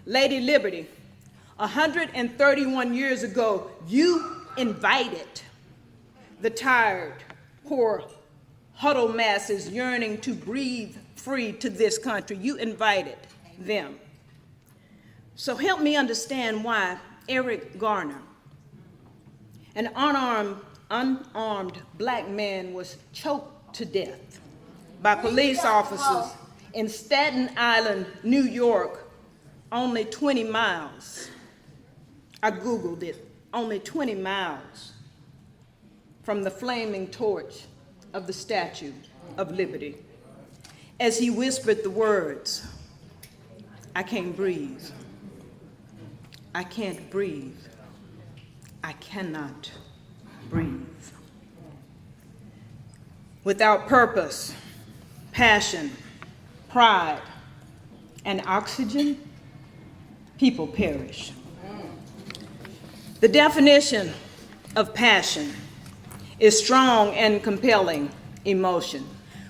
Lady Liberty, 131 years ago, you invited the tired, poor, huddled masses yearning to breathe free to this country. You invited them. So help me understand why Eric Garner, an unarmed black man, was choked to death by police officers in Staten Island, New York, only 20 miles. I Googled it, only 20 miles from the flaming torch of the Statue of Liberty, as he whispered the words, "I can't breathe. I can't breathe. I cannot breathe." Without purpose, passion, pride, and oxygen, people perish. The definition of passion is strong and compelling emotion.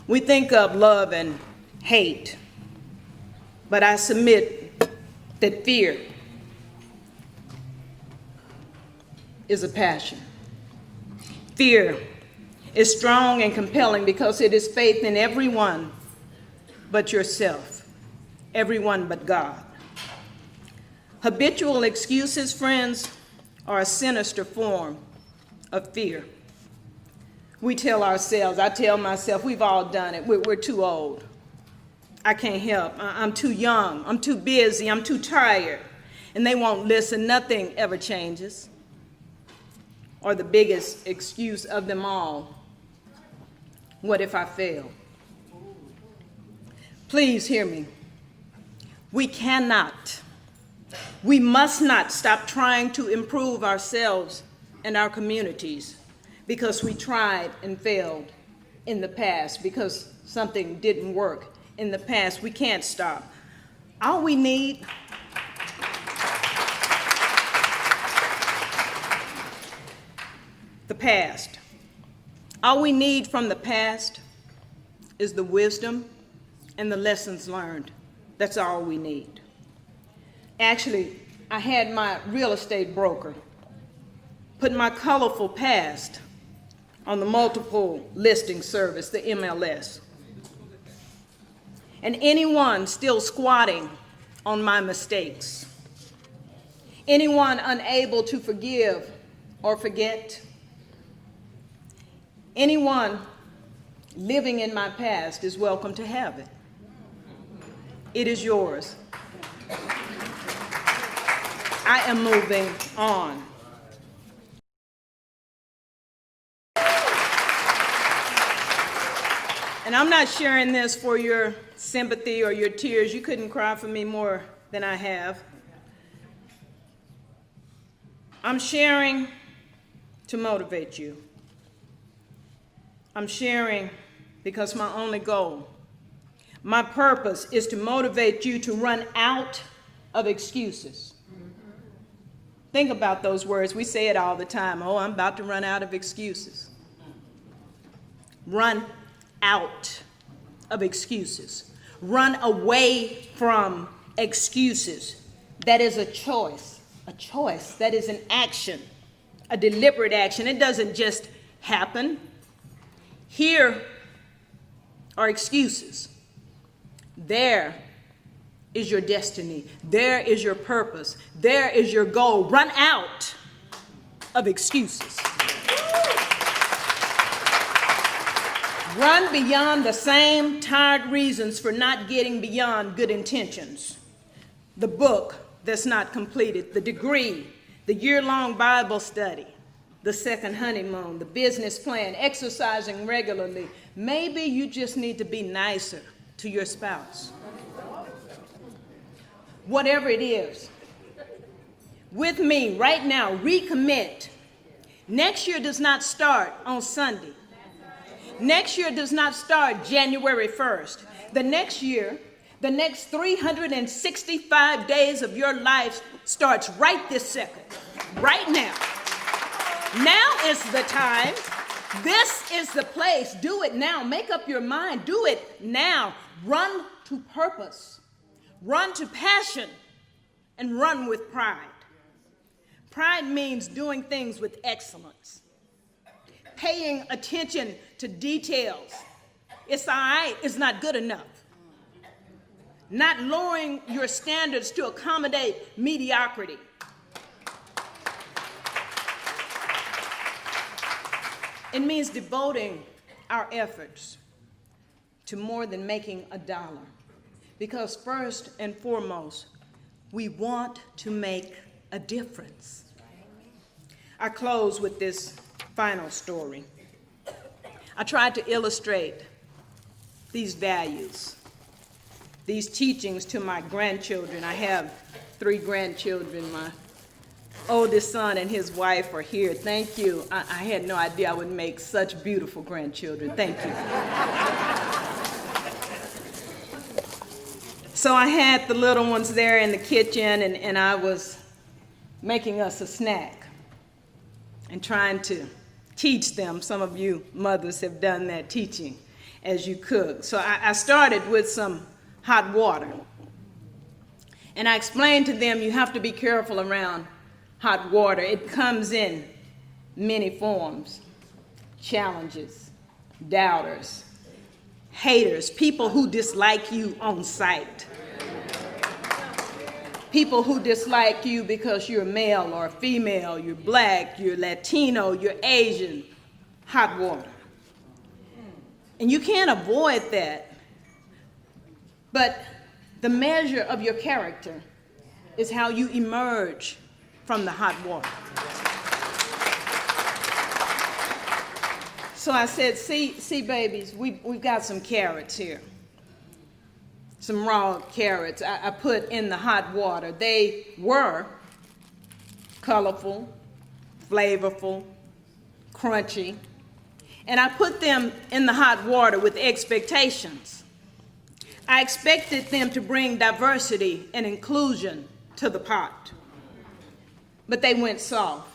We think of love and hate, but I submit that fear is a passion. Fear is strong and compelling because it is faith in everyone but yourself, everyone but God. Habitual excuses, friends, are a sinister form of fear. We tell ourselves, I tell myself, we've all done it. We're too old. I can't help. I'm too young. I'm too busy. I'm too tired. And they won't listen. Nothing ever changes. Or the biggest excuse of them all, what if I fail? Please hear me. We cannot, we must not stop trying to improve ourselves and our communities because we tried and failed in the past, because something didn't work in the past. We can't stop. All we need the past. All we need from the past is the wisdom and the lessons learned. That's all we need. Actually, I had my real estate broker put my colorful past on the multiple listing service, the MLS. And anyone still squatting on my mistakes, anyone unable to forgive or forget, anyone living in my past is welcome to have it. It is yours. I am moving on. And I'm not sharing this for your sympathy or your tears. You couldn't cry for me more than I have. I'm sharing to motivate you. I'm sharing because my only goal, my purpose, is to motivate you to run out of excuses. Think about those words. We say it all the time. Oh, I'm about to run out of excuses. Run out of excuses. Run away from excuses. That is a choice. A choice. That is an action. A deliberate action. It doesn't just happen. Here are excuses. There is your destiny. There is your purpose. There is your goal. Run out of excuses. Run beyond the same tired reasons for not getting beyond good intentions. The book that's not completed, the degree, the year-long Bible study, the second honeymoon, the business plan, exercising regularly. Maybe you just need to be nicer to your spouse. Whatever it is. With me right now, Recommit. Next year does not start on Sunday. Next year does not start January 1st. The next year, the next 365 days of your life starts right this second, right now. Now is the time. This is the place. Do it now. Make up your mind. Do it now. Run to purpose. Run to passion. and run with pride. Pride means doing things with excellence, paying attention to details. It's all right, it's not good enough. Not lowering your standards to accommodate mediocrity. It means devoting our efforts to more than making a dollar. Because first and foremost, we want to make a difference. I close with this final story. I tried to illustrate these values, these teachings to my grandchildren. I have 3 grandchildren. My oldest son and his wife are here. Thank you. I had no idea I would make such beautiful grandchildren. Thank you. So I had the little ones there in the kitchen, and I was making us a snack and trying to teach them. Some of you mothers have done that, teaching as you cook. So I started with some hot water. And I explained to them, you have to be careful around hot water. It comes in many forms: challenges, doubters, haters, people who dislike you on sight, people who dislike you because you're male or female, you're black, you're Latino, you're Asian. Hot water. And you can't avoid that. But the measure of your character is how you emerge from the hot water. So I said, see babies, we've got some carrots here. Some raw carrots I put in the hot water. They were colorful, flavorful, crunchy. And I put them in the hot water with expectations. I expected them to bring diversity and inclusion to the pot. But they went soft,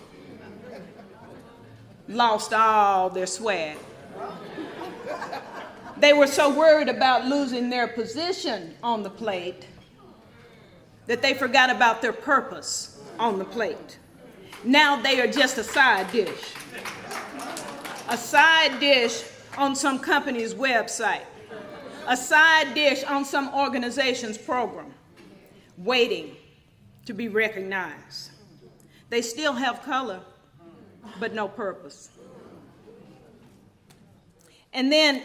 lost all their swag. They were so worried about losing their position on the plate that they forgot about their purpose on the plate. Now they are just a side dish. A side dish on some company's website. A side dish on some organization's program, waiting to be recognized. They still have color, but no purpose. And then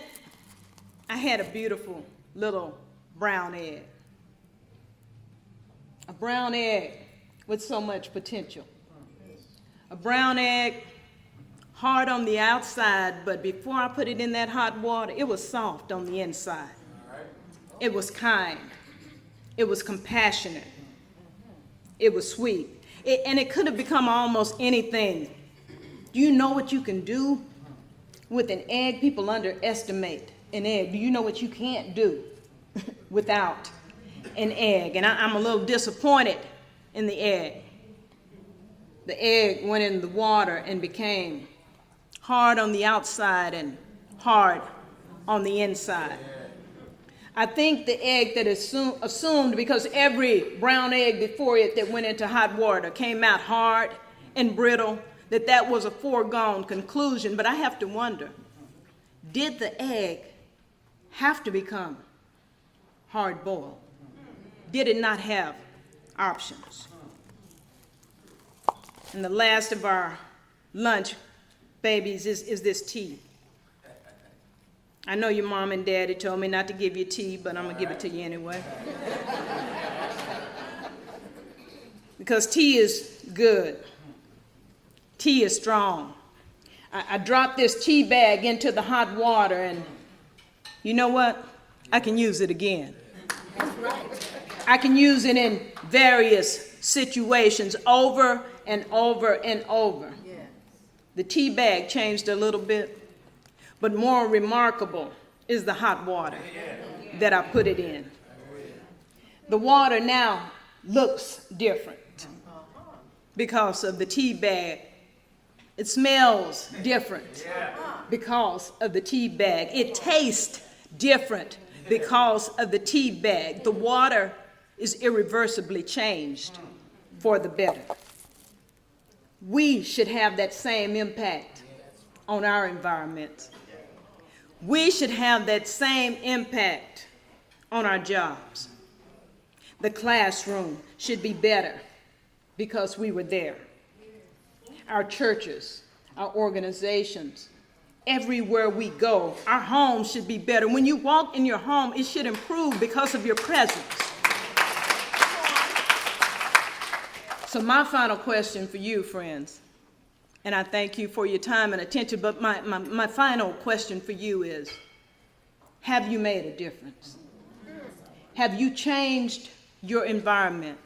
I had a beautiful little brown egg. A brown egg with so much potential. A brown egg, hard on the outside, but before I put it in that hot water, it was soft on the inside. It was kind. It was compassionate. It was sweet. And it could have become almost anything. Do you know what you can do with an egg? People underestimate an egg. Do you know what you can't do without an egg? And I'm a little disappointed in the egg. The egg went in the water and became hard on the outside and hard on the inside. I think the egg that is assumed, because every brown egg before it that went into hot water came out hard and brittle, that was a foregone conclusion. But I have to wonder, did the egg have to become hard-boiled? Did it not have options? And the last of our lunch, babies, is this tea. I know your mom and daddy told me not to give you tea, but I'm going to give it to you anyway. Because tea is good. Tea is strong. I dropped this tea bag into the hot water, and you know what? I can use it again. That's right. I can use it in various situations over and over and over. Yeah. The tea bag changed a little bit. But more remarkable is the hot water that I put it in. The water now looks different because of the tea bag. It smells different because of the tea bag. It tastes different because of the tea bag. The water is irreversibly changed for the better. We should have that same impact on our environment. We should have that same impact on our jobs. The classroom should be better because we were there. Our churches, our organizations, everywhere we go, our homes should be better. When you walk in your home, it should improve because of your presence. So my final question for you, friends, and I thank you for your time and attention, but my final question for you is, have you made a difference? Have you changed your environment?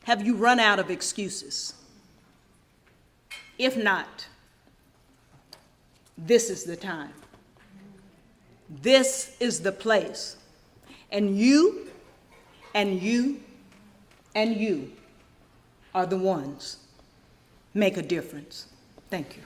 Have you run out of excuses? If not, this is the time. This is the place. And you and you and you are the ones make a difference. Thank you.